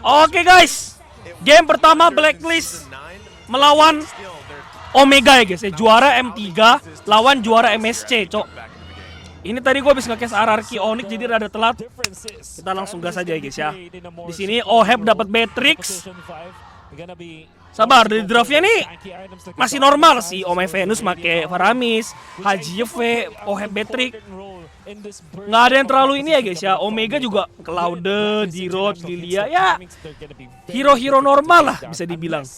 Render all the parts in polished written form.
Oke guys, game pertama Blacklist melawan Omega ya guys ya, juara M3 lawan juara MSC, cok. Ini tadi gue habis nge-cast RRQ Onyx jadi rada telat. Kita langsung gas aja ya guys ya. Di sini Oheb dapat Beatrix. Sabar, di draftnya nih masih normal sih. Ome Venus make Faramis, Haji Yeve, Oheb Beatrix. Nggak ada yang terlalu ini ya guys ya. Omega juga Cloud, D-Rod, Lilia ya. Hero-hero normal lah bisa dibilang.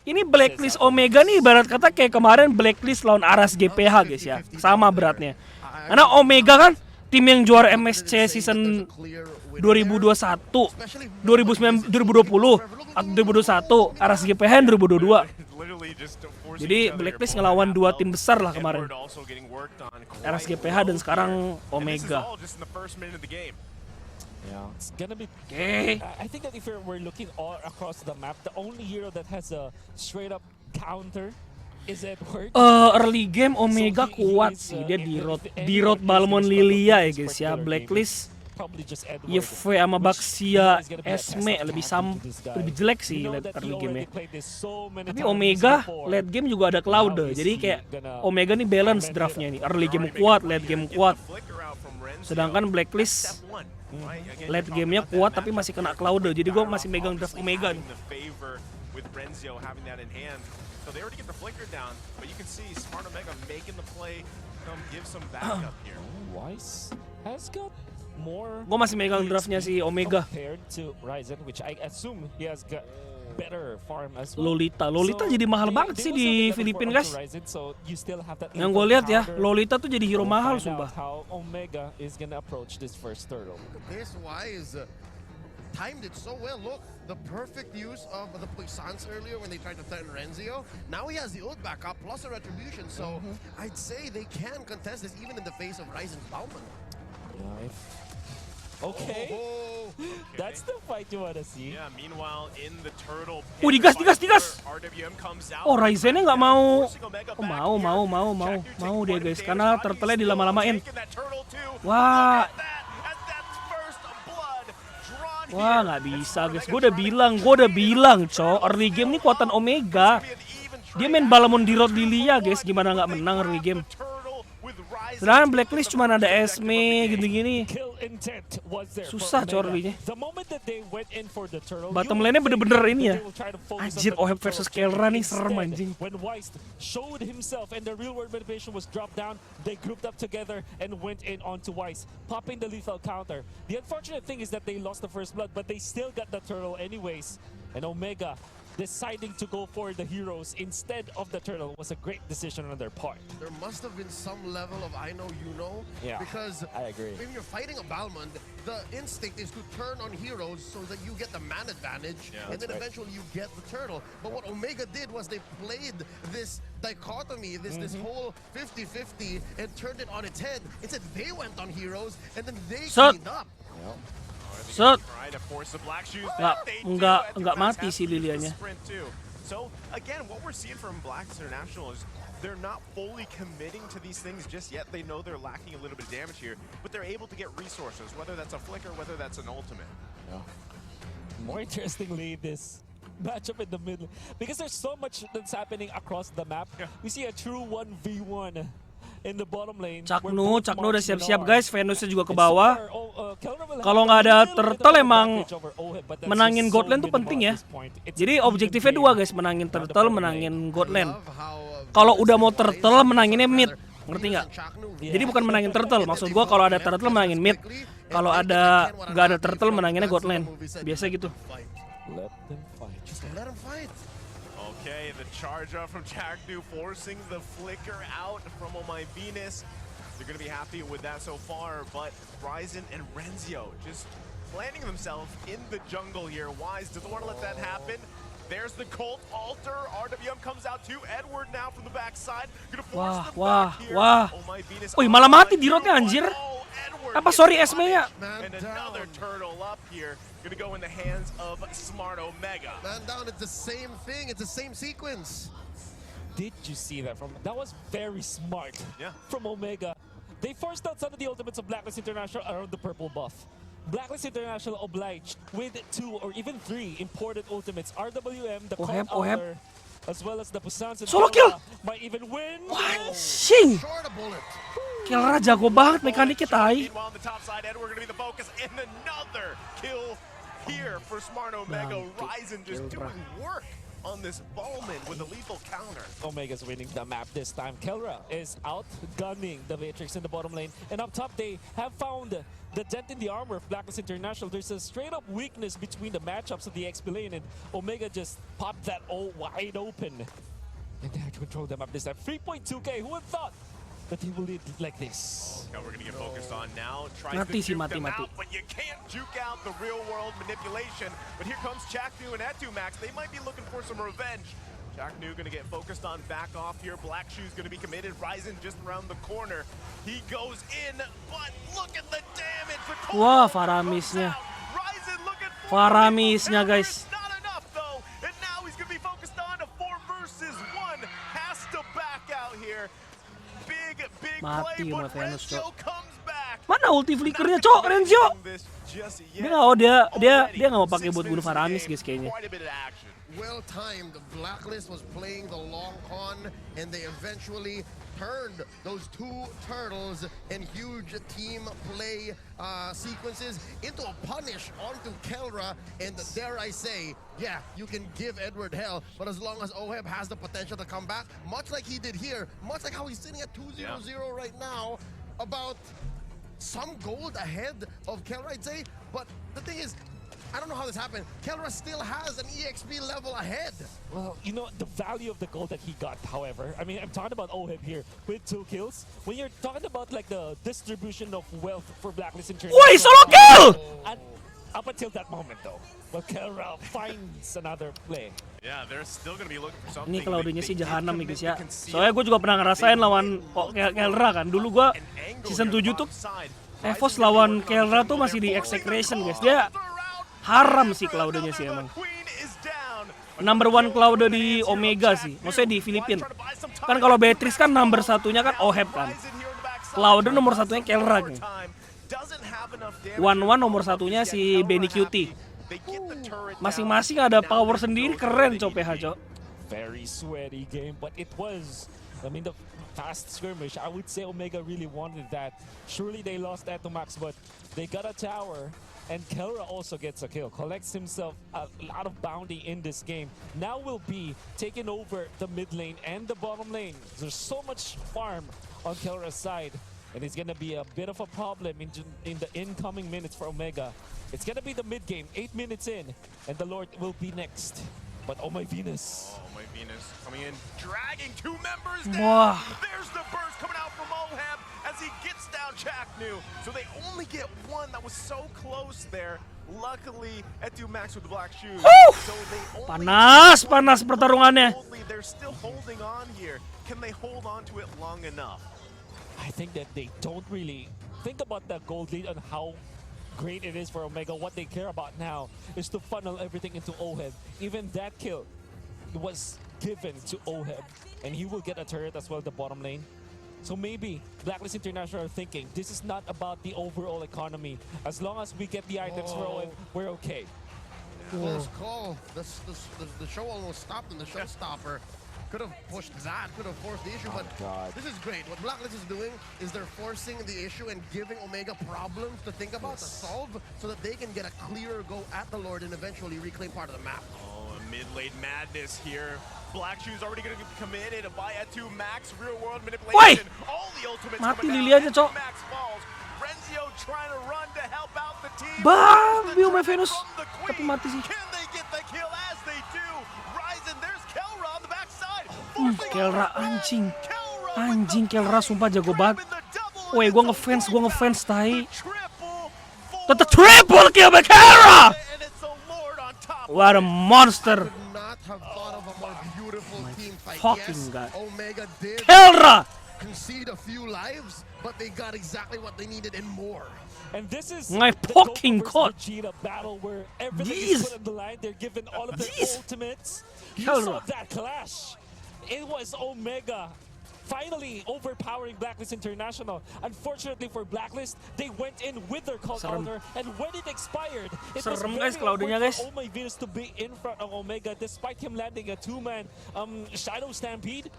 Ini Blacklist Omega nih ibarat kata kayak kemarin Blacklist lawan Aras GPH guys ya. Sama beratnya. Karena Omega kan tim yang juara MSC season 2021, 2020, atau 2021, Aras GPH 2022. Jadi Blacklist ngelawan dua tim besar lah kemarin, Aras GPH dan sekarang Omega. Okay. I think that if we're looking all across the map, the only hero that has a straight up counter is Edward. Early game Omega kuat sih, dia di-road Balmon Lilia ya guys ya. Blacklist Yeve sama Baxia Esme lebih jelek sih early game-nya. Tapi Omega late game juga ada Cloud. Jadi kayak Omega nih balance draftnya nih. Early game kuat, late game kuat. Sedangkan Blacklist late game-nya kuat tapi masih kena Cloud. Jadi gue masih megang draft Omega nih. So they already get the flicker down, but you can see Smart Omega making the play, give some backup here. Wise has got more. Gue masih megang draftnya si Omega. Compared to Ryzen, which I assume he has got better farm as well. Lolita jadi mahal banget sih di Filipina guys. Yang gue lihat ya, Lolita tuh jadi hero mahal sumpah. How Omega is gonna approach this first turtle. This Wise timed it so well. Look, the perfect use of the bussines earlier when they tried to threaten Renzio. Now he has the ult backup plus a retribution, so I'd say they can contest this even in the face of Ryzen's Bauman. Okay. That's the fight you wanna see. Yeah, meanwhile in the turtle. Digas. RWM comes out. Oh, Ryzennya nggak mau. Oh, mau dia guys, karena turtle-nya dilama-lamain. Wah. Wah, nggak bisa guys. Gue udah bilang, cok. Early game nih kuatan Omega. Dia main Balamon di road Lilia guys. Gimana nggak menang early game? Sedangkan Blacklist cuma ada Esme gini-gini. Susah corlinya. Bottom lane-nya bener-bener ini ya. Anjir, Oheb versus Kelra nih serem anjing. When Wise showed himself and the real world manipulation was dropped down, they grouped up together and went in onto Wise, popping the lethal counter. The unfortunate thing is that they lost the first blood, but they still got the turtle anyways. And Omega deciding to go for the heroes instead of the turtle was a great decision on their part. There must have been some level of I know you know, because I agree. When you're fighting a Balmond, the instinct is to turn on heroes so that you get the man advantage, and then eventually you get the turtle. But what Omega did was they played this dichotomy, this whole 50-50, and turned it on its head. Instead, they went on heroes, and then they cleaned up. Set. Nggak mati sih Lilianya. So again, what we're seeing from Blacklist International is they're not fully committing to these things just yet. They know they're lacking a little bit of damage here, but they're able to get resources, whether that's a flicker, whether that's an ultimate. More interestingly, this matchup in the middle, because there's so much that's happening across the map. We see a true 1v1 in the bottom lane. Caknu udah siap-siap guys, Venusnya juga ke bawah. Kalau nggak ada turtle emang menangin god lane tuh penting ya. Jadi objektifnya dua guys, menangin turtle, menangin god lane. Kalau udah mau turtle menanginnya mid, ngerti nggak? Jadi bukan menangin turtle, maksud gua kalau ada turtle menangin mid. Kalau nggak ada turtle menanginnya god lane. Biasa gitu. Let him fight. Okay, the charge up from Chaknu forcing the flicker out from Oh My Venus. They're going to be happy with that so far, but Ryzen and Renzio just planting themselves in the jungle here. Wise doesn't want to let that happen. There's the Colt altar. RWM comes out too. Edward now from the backside. Gonna force them back here. Oh My Venus. Wih, malah mati di roadnya anjir. Apa sorry Esme-nya? And another turtle up here. Gonna go in the hands of Smart Omega. Man down, it's the same thing. It's the same sequence. Did you see that? That was very smart from Omega. They forced out some of the ultimates of Blacklist International around the purple buff. Blacklist International obliged with 2 or even 3 imported ultimates. RWM, the Oheb, Call as well as the bussines and Solo kill! might even win. Anjing! Short a bullet. Kelra jago banget mekaniknya tai. Meanwhile, on the top side, Edward going to be the focus, and another kill here for Smart Omega. Ryzen just doing work on this Ballman with a lethal counter. Omega's winning the map this time. Kelra is outgunning the Matrix in the bottom lane. And up top, they have found the dent in the armor of Blacklist International. There's a straight-up weakness between the matchups of the XP lane, and Omega just popped that all wide open. And they had to control the map this time. 3.2k, who would have thought that he will lead like this? Now we're going to get focused on now. Tries Mati to sih, juke mati, them mati. out, but you can't juke out the real-world manipulation. But here comes Chaknu and Max. They might be looking for some revenge. Chaknu going to get focused on back off here. Black Shoe's going to be committed. Ryzen just around the corner. He goes in, but look at the damage. The Wah, Faramisnya. Ryzen looking for Faramisnya, guys. Not enough though, and now he's going to be focused on a 4 versus 1. Has to back out here. Big Mati play, sama but Venus, Renzio Cok. comes back. Mana ulti flickernya, Cok? Renzio. Dia nggak mau pakai buat bunuh Faramis, guys, kayaknya. Well timed. Blacklist was playing the long con, and they eventually turned those 2 turtles and huge team play sequences into a punish onto Kelra. And dare I say, yeah, you can give Edward hell, but as long as Oheb has the potential to come back, much like he did here, much like how he's sitting at 2-0-0 right now, about some gold ahead of Kelra, I'd say. But the thing is, I don't know how this happened. Kelra still has an EXP level ahead. Well, you know, the value of the gold that he got, however, I mean, I'm talking about Oheb here with 2 kills. When you're talking about like the distribution of wealth for Blacklist International. Woi, solo kill! And up until that moment though, but Kelra finds another play. Yeah, they're still gonna be looking for something. Ini Claudio-nya sih jahanam nih guys ya. Soalnya gue juga pernah ngerasain lawan Kelra kan. Dulu gue season 7 tuh Evos lawan Kelra tuh masih di execration guys. Dia haram sih Claudio-nya sih emang. Number 1 Claudio di Omega sih. Maksudnya di Filipina. Kan kalau Beatrice kan number 1-nya kan Oheb kan. Claudio nomor 1-nya Kelra kan. 1-1 nomor 1-nya si Benny Cutie. Masing-masing ada power sendiri, keren Cok PH Cok. Very sweaty game, but it was, I mean, the fast skirmish. I would say Omega really wanted that. Surely they lost that to Max, but they got a tower. And Kelra also gets a kill, collects himself a lot of bounty in this game. Now will be taking over the mid lane and the bottom lane. There's so much farm on Kelra's side, and it's gonna be a bit of a problem in the incoming minutes for Omega. It's gonna be the mid game, 8 minutes in, and the Lord will be next. But oh my Venus. Oh my Venus coming in, dragging 2 members down. Wah. There's the burst coming out from Oheb as he gets down Chaknu. So they only get 1. That was so close there. Luckily, Max with the black shoes. So they only Panas pertarungannya. They're still holding on here. Can they hold on to it long enough? I think that they don't really think about the gold lead and how great it is for Omega. What they care about now is to funnel everything into Oheb. Even that kill was given to Oheb, and he will get a turret as well, the bottom lane. So maybe Blacklist International are thinking, this is not about the overall economy. As long as we get the items for Oheb, we're okay. Close call. The show almost stopped in the showstopper. Could have pushed that, could have forced the issue, but this is great. What Blacklist is doing is they're forcing the issue and giving Omega problems to think about, to solve, so that they can get a clearer go at the Lord and eventually reclaim part of the map. Oh, a mid-lane madness here. Black Shoe's already going to be committed by Max, real-world manipulation. All the ultimates Mati coming Lilianya, Cok. Max falls. Renzio trying to run to help out the team. Bam, Bio Venus. Tapi mati sih. Can they get the kill as they do? Ryzen, there's Kelra on the backside. Kelra anjing. Anjing Kelra sumpah jago banget. Woi, gua ngefans tai. The triple kill by Kelra. What a monster. Could not have thought of a more beautiful team fight. Fucking Yes, God. Omega did Kelra. concede a few lives, but they got exactly what they needed and more. And this is My the fucking Goku God. versus Vegeta battle where everything Jeez. is put on the line. They're given all of their Jeez. ultimates. You Kelra. saw that clash. It was Omega finally overpowering Blacklist International. Unfortunately for Blacklist, they went in with their cult altar, and when it expired, it was Serem, very guys, Cloud-nya, awkward guys. for Oh My Venus to be in front of Omega, despite him landing a two-man Shadow Stampede.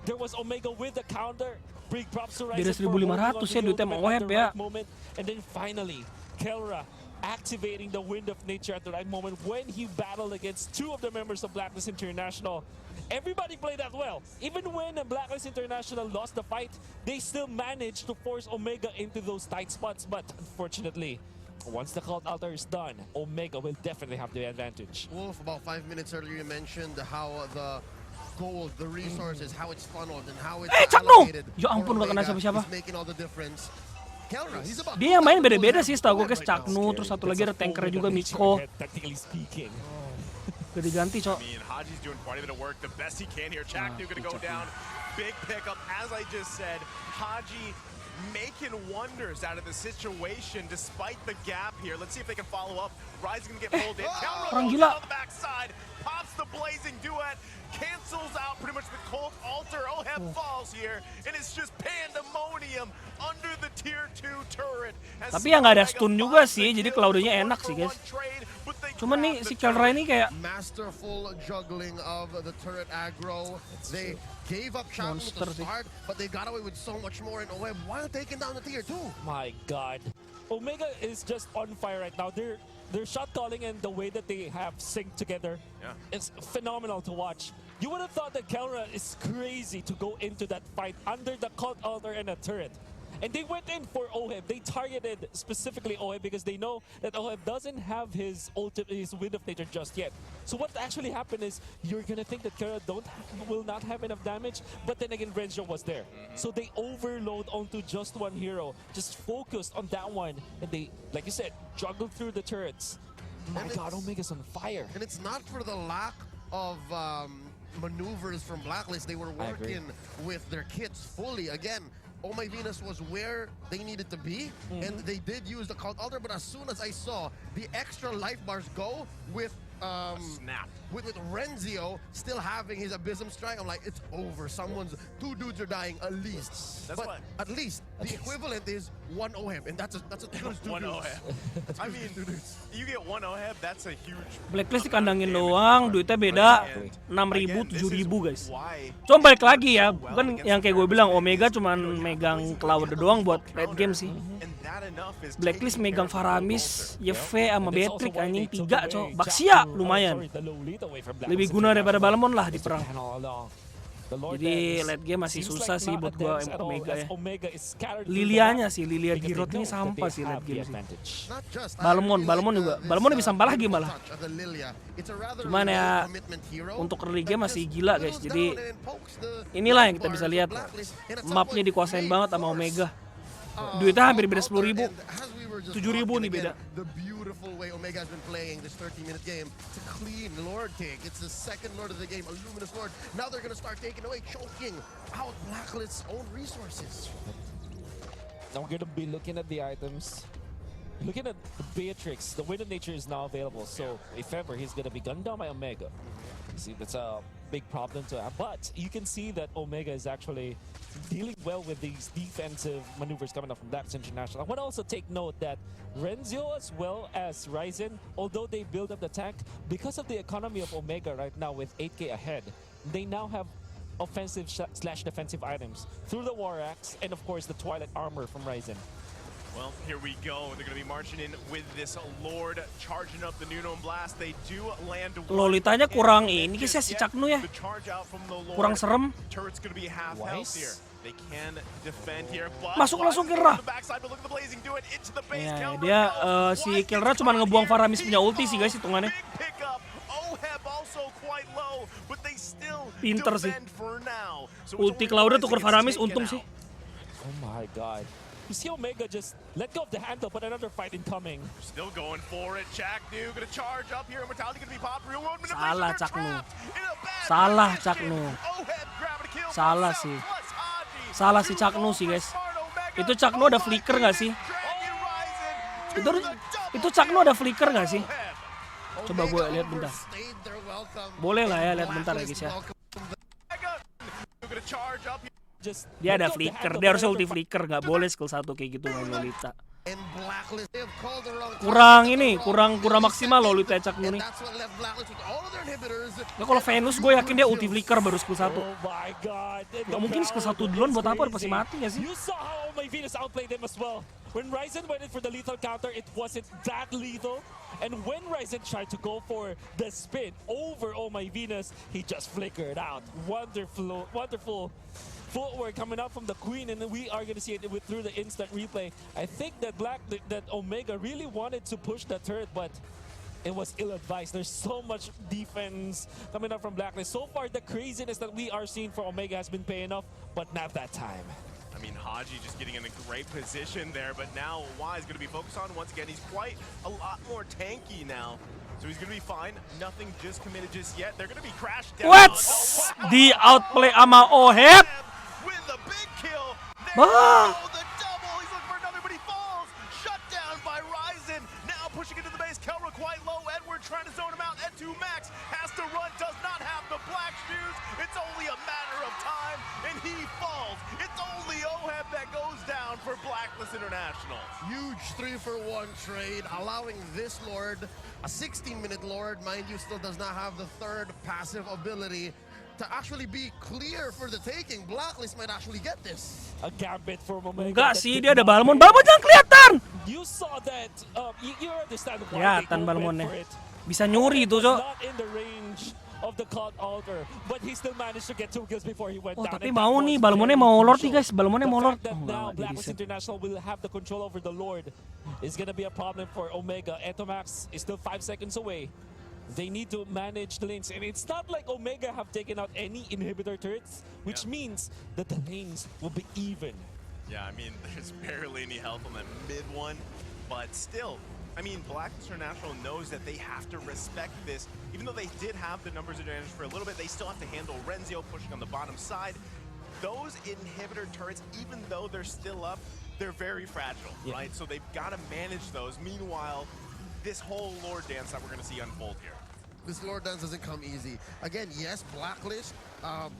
There was Omega with the counter. Big props to Ryzen Beda for holding 1.500 on to ya, the duitnya ultimate mau at web the ya. right moment. And then finally, Kelra activating the Wind of Nature at the right moment when he battled against two of the members of Blacklist International. Everybody played that well. Even when Blacklist International lost the fight, they still managed to force Omega into those tight spots. But unfortunately, once the cult altar is done, Omega will definitely have the advantage. Wolf, about 5 minutes earlier, you mentioned how the gold, the resources, how it's funneled, and how it's Caknu! allocated Ya ampun, for gak kena Omega siapa-siapa. is making all the difference. Kelra, he's about Dia yang main 2,000 beda-beda gold sih, setahu gue guys. right now. Caknu, terus satu lagi ada tanker juga, Full Miko. technically speaking. Udah diganti, Cok. I mean, Haji's doing quite a bit of work, the best he can here. Chaknu gonna go down. Big pickup, as I just said. Haji making wonders out of the situation despite the gap here. Let's see if they can follow up. Ryzen gonna get pulled in. orang Counter gila. on the backside. Pops the blazing duet. Cancels out pretty much the cold altar. Oheb falls here. And it's just pandemonium under the tier 2 turret. As Tapi ya nggak ada Omega stun juga finds sih, the jadi kill. Cloud-nya enak One sih, for guys. one trade, but they Cuman nih grab si the Kelra turret. ini kayak Masterful juggling of the turret aggro. They gave up Shadow Monster to sih. start, but they got away with so much more in Oheb while taking down the tier 2. My God. Omega is just on fire right now. Their shot calling and the way that they have synced together, Yeah. it's phenomenal to watch. You would have thought that Kelra is crazy to go into that fight under the cult altar and a turret. And they went in for Oheb. They targeted specifically Oheb because they know that Oheb doesn't have his Wind of Nature just yet. So what actually happened is you're gonna think that Kelra will not have enough damage, but then again Renzio was there. So they overload onto just one hero, just focused on that one, and they, like you said, juggled through the turrets. My And God, it's- Omega's on fire. And it's not for the lack of maneuvers from Blacklist. They were I agree. working with their kits fully. Again, Oh My Venus was where they needed to be, and they did use the cult altar, but as soon as I saw the extra life bars go with Snap. with Renzio still having his Abysm Strike, I'm like, it's over. Two dudes are dying at least. That's but what- at least the equivalent is one OHEM, and that's two dudes. One Oheb. I mean, you get one Oheb, that's a huge. Blacklist dikandangin doang, duitnya beda 6.000, 7.000 guys. Why Cuma balik lagi ya, bukan yang kayak gue bilang Omega cuman megang Cloud doang buat late game sih. and that enough is Blacklist taking megang care of the Faramis, altar. Yeve sama And it's also Beatrick why anjing they took 3, away Cok. Jack- Baxia oh, lumayan. sorry, the Lolita away from Lebih Blacklist guna daripada International. Balmond lah di It's a perang. plan all along. The Lord Jadi Dance late game masih seems susah like sih not buat a gua dance at all, Omega as ya. Omega is scattered through the Lilianya map sih, Lilia because they Girot ini know that sampah they sih have late the game sih. advantage. Not just Balmond juga. Balmond lebih sampah lagi triple malah. touch of the Lilia. It's a rather Cuman ya, low commitment hero untuk early that game masih just gila, guys. whittles Jadi, down and then pokes the inilah yang kita bars bisa of lihat. Blacklist, and at some Mapnya point dikuasain may banget sama force, Omega. Duitnya hampir beda 10.000. and as we were just 7.000 talking nih beda. again, the beautiful way Omega has been playing this 30-minute game to clean Lord take. It's the second Lord of the game, a Luminous Lord. Now they're going to start taking away, choking out Blacklist's own resources. Now we're gonna be looking at the items. Looking at Beatrix, the Wind of Nature is now available, so if ever he's gonna be gunned down by Omega. See, that's a big problem to have. But you can see that Omega is actually dealing well with these defensive maneuvers coming up from Blacklist International. I want to also take note that Renzio as well as Ryzen, although they build up the tank, because of the economy of Omega right now with 8k ahead, they now have offensive slash defensive items through the War Axe and of course the Twilight Armor from Ryzen. Well, here we go. They're going to be marching in with this Lord, charging up the Nuno Blast. They do land one Lolitanya in kurang the ini just guys ya, si yet. Caknu ya. The charge out from the Lord. Kurang serem. Turret's going to be half health here. They can defend here. But Masuk langsung Kelra. Ya, dia si Kelra cuma ngebuang Faramis punya ulti sih guys hitungannya. Pinter sih. Ulti Cloud tuker Faramis untung sih. Oh my God. You see Omega just let go of the handle, but another fight incoming. Still going for it. Chaknu gonna charge up here. Immortality gonna be popped. Real world Salah, manipulation. Caknu. They're trapped in a bad Salah, position. Caknu. Oheb grabbing a kill for Salah himself, sih. plus Haji. Salah si Caknu sih guys. Itu Caknu ada flicker nggak sih? Itu Caknu ada flicker nggak sih? Coba gue lihat bentar. Boleh lah ya lihat bentar ya guys ya. just Dia ada let go of the flicker, hand of dia harusnya ulti Electro. flicker, gak boleh skill 1 kayak gitu main Lolita. And Blacklist, they have called the wrong Kurang target ini, at the wrong kurang maksimal Lolita Caknu and nih. that's what left Blacklist with all of their inhibitors. Ya kalau Venus gue yakin dia ulti flicker baru skill 1. Oh my god. Gak mungkin skill 1 duluan buat apa, pasti mati ya sih. You saw how my Venus outplayed him as well. When Ryzen went in for the lethal counter, it wasn't that lethal. And when Ryzen tried to go for the spin over Oh My Venus, he just flickered out. Wonderful footwork coming out from the Queen, and we are going to see it through the instant replay. I think that Omega really wanted to push the turret, but it was ill-advised. There's so much defense coming up from Blacklist. So far, the craziness that we are seeing for Omega has been paying off, but not that time. I mean, Haji just getting in a great position there, but now Y is going to be focused on. Once again, he's quite a lot more tanky now. So he's going to be fine. Nothing just committed just yet. They're going to be crashed down. What's the outplay ama Oheb? With the big kill. Ah. The double. He's looking for another, but he falls. Shut down by Ryzen. Now pushing into the base. Kelra quite low. Edward trying to zone him out. Ed2 Max has to run. Does not have the black shoes. It's only a matter of time, and he falls. It's only Oheb that goes down for Blacklist International. Huge 3-for-1 trade, allowing this Lord, a 16-minute Lord, mind you, still does not have the third passive ability to actually be clear for the taking. Blacklist might actually get this. A gambit for Omega. Enggak that sih, did dia ada not Balmon. pay. Balmon jangan kelihatan. You saw that. You understand why Kelihatan they go Balmonnya. for it. Bisa nyuri tuh, He was Cok. not in the range of the Cloud Altar, but he still managed to get 2 kills before he went Oh, down. tapi and mau that nih, was Balmonnya very mau Lord nih crucial. guys, Balmonnya The mau Lord. fact that Oh, now nggak Blacklist di-reset. International will have the control over the Lord is going to be a problem for Omega. Etomax is still 5 seconds away. They need to manage the lanes, and it's not like Omega have taken out any inhibitor turrets, which means that the lanes will be even. Yeah, I mean, there's barely any health on that mid one, but still, I mean, Blacklist International knows that they have to respect this. Even though they did have the numbers advantage for a little bit, they still have to handle Renzio pushing on the bottom side. Those inhibitor turrets, even though they're still up, they're very fragile, right? So they've got to manage those. Meanwhile, this whole Lord dance that we're going to see unfold here. This Lord Dance doesn't come easy. Again, yes, Blacklist,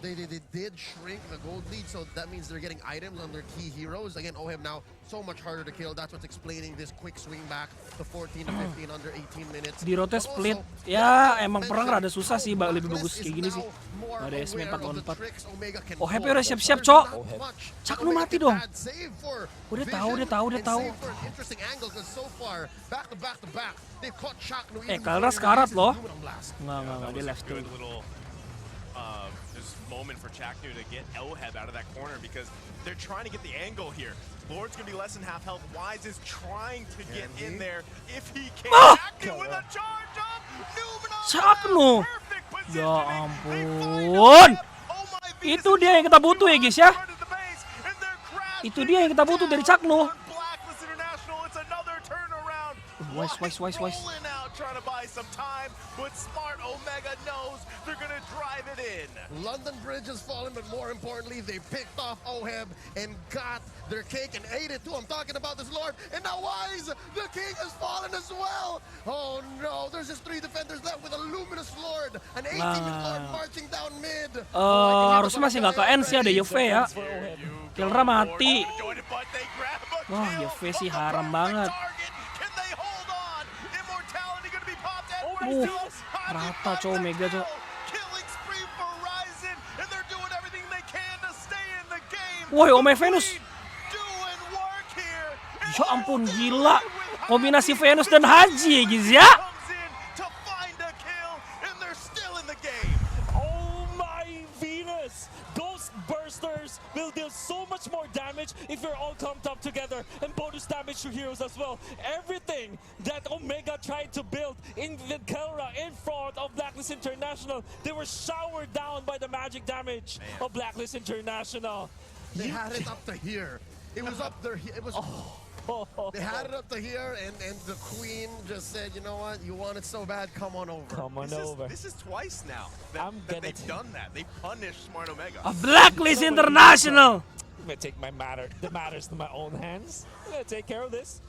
they did shrink the gold lead, so that means they're getting items on their key heroes. Again, Oheb now so much harder to kill. That's what's explaining this quick swing back to 14 to 15 under 18 minutes. Di rotate But split. also, Ya, like emang perang rada susah sih, lebih bagus Blacklist kayak is gini sih. now more Ada SB aware 4 of lawan the 4. tricks Omega can Oheb pull. udah siap-siap, There's Cok. not much Cak, that lu Omega mati can dong. add, save for Oh, dia vision tahu, dia tahu, dia and tahu. save for an interesting angle, 'cause so far, back to back, they've caught Chaknu even Kalra before he sekarat releases loh. Luminum Blast. Enggak, That dia was a left good tuh. little just moment for Chaknu to get Oheb out of that corner because they're trying to get the angle here. Lord's going to be less than half health. Wise is trying to get in there if he can. Ah! Chaknu with a charge up. Numenor. Chaknu. Perfect positioning. Ya They find ampun. Oheb. Oh my Venus Itu dia yang kita butuh ya guys ya. run to the base, and they're crashing Itu dia yang kita butuh dari Chaknu. on Blacklist International. It's another turnaround. Wise. Rolling out, trying to buy some time, but smart Omega knows they're gonna drive it in. London Bridge has fallen, but more importantly, they picked off Oheb and got their cake and ate it too. I'm talking about this Lord, and now Wise, the king has fallen as well. Oh no, there's just 3 defenders left with a luminous Lord, an 18-minute Lord marching down mid. Harusnya masih nggak ke end sih, ada YV ya. Kelra mati. Wah, YV sih haram banget. Rata cowok Omega cowok. Woi, Ome Venus. Ya ampun, gila. Kombinasi Venus dan Haji ya guys ya. Oh my Venus! Those bursters will deal so much more damage if you're all clumped up together, and bonus damage to heroes as well. Everything that Omega tried to build in the Kelra in front of Blacklist International, they were showered down by the magic damage of Blacklist International. They had it up to here. It was up there. It was. They had it up to here, and the queen just said, "You know what? You want it so bad? Come on over." Come on over. This is twice now I'm that gonna they've done that. They punished Smart Omega. A Blacklist International. I'm gonna take the matters to my own hands. I'm gonna take care of this.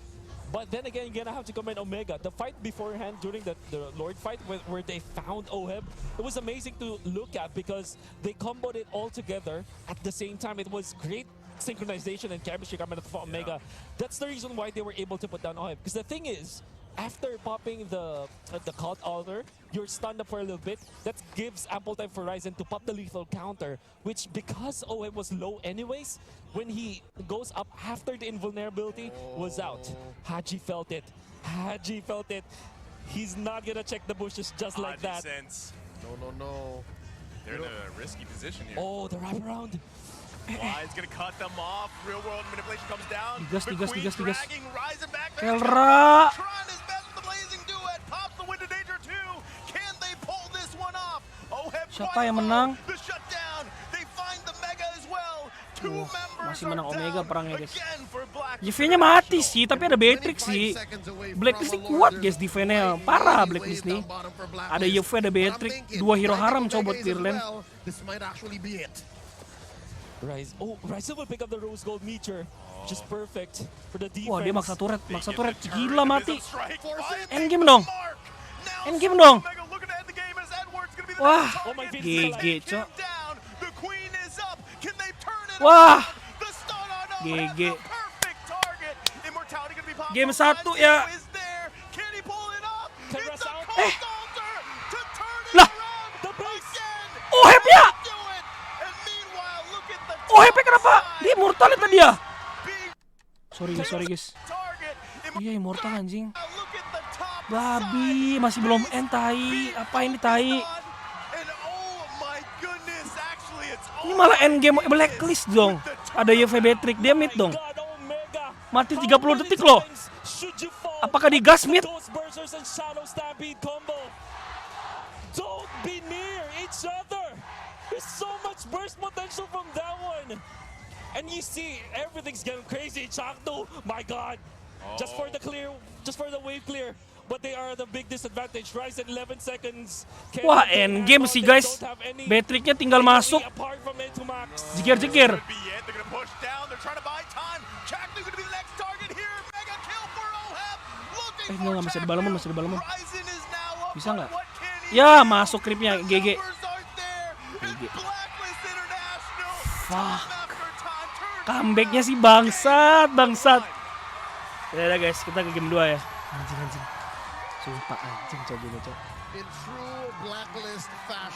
But then again, I have to commend Omega. The fight beforehand during the Lord fight where they found Oheb, it was amazing to look at because they comboed it all together at the same time. It was great synchronization and chemistry coming out of Omega. That's the reason why they were able to put down Oheb. Because the thing is, after popping the cult altar, you're stunned up for a little bit. That gives ample time for Ryzen to pop the lethal counter, which because Oheb was low anyways, when he goes up after the invulnerability was out. Haji felt it. Haji felt it. He's not gonna check the bushes just like that. Sense. No. They're in a risky position here. Oh, the wraparound. Wise gonna cut them off. Real world manipulation comes down. Digas. Dragging Ryzen back there. Kelra. Trying his best with the blazing duet. Pops the window danger too. Can they pull this one off? Oheb Siapa yang menang? The shutdown. They find the Mega as well. Two members Masih menang Omega perangnya, guys. Blacklist. JV-nya mati sih, tapi ada Beatrix sih. Blacklist ini kuat guys, defense-nya parah Blacklist nih. Ada YV, ada Beatrix, dua hero haram coba buat clear lane. This might actually be it. Ryzen will pick up the rose gold meteor. Just perfect for the defense. Wah, dia maksa turret, gila mati. Endgame dong. Endgame dong. Wah, GG, cok. Wah, GG. Game 1 ya. Lah. Oheb ya. Oheb kenapa? Dia immortal tadi ya. Sorry guys. Iya immortal anjing. Babi, masih belum end tai. Apa ini tai? Ini malah endgame Blacklist dong. Ada YV Beatrix, dia mid dong. Mati 30 detik loh. Apakah di gas mid? Don't be near each other. There's so much burst potential from that one. And you see, everything's getting crazy. Chakdo, my God. Just for the clear, just for the wave clear. But they are the big disadvantage. Ryzen 11 seconds. Wah, endgame sih guys. Beatrix-nya tinggal masuk. Jekir. Enggak, masih ada balon. Bisa nggak? Ya, masuk creepnya GG. Fuck. Comeback-nya sih bangsat. Ya guys, kita ke game 2 ya. Anjing. Sumpah anjing coba. In true Blacklist fashion.